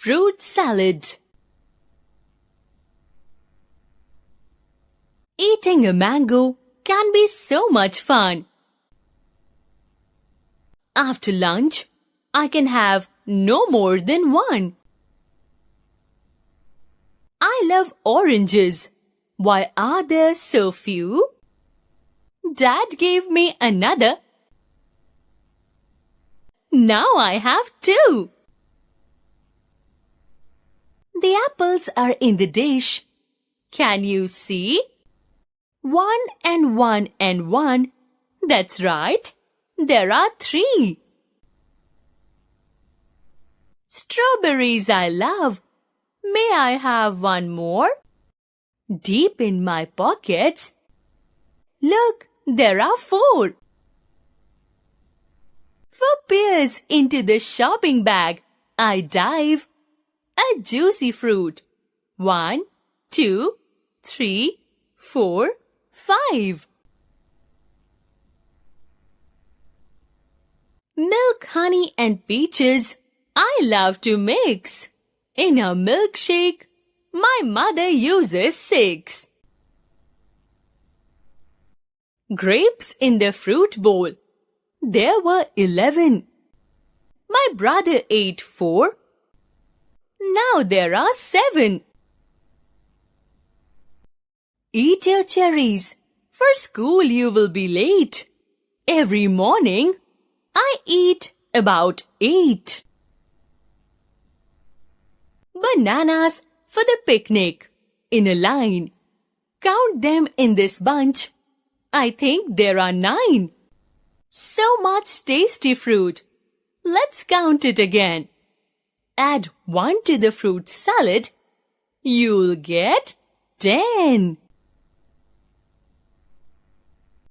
Fruit salad. Eating a mango can be so much fun. After lunch, I can have no more than one. I love oranges. Why are there so few? Dad gave me another. Now I have two. The apples are in the dish. Can you see? 1 and 1 and 1. That's right. There are 3. Strawberries I love. May I have one more? Deep in my pockets. Look, there are 4. 4 pears into the shopping bag. I dive. A juicy fruit. 1, 2, 3, 4, 5. Milk, honey and peaches I love to mix. In a milkshake, my mother uses 6. Grapes in the fruit bowl. There were 11. My brother ate 4. Now there are 7. Eat your cherries. For school you will be late. Every morning, I eat about 8. Bananas for the picnic. In a line. Count them in this bunch. I think there are 9. So much tasty fruit. Let's count it again. Add 1 to the fruit salad. You'll get 10.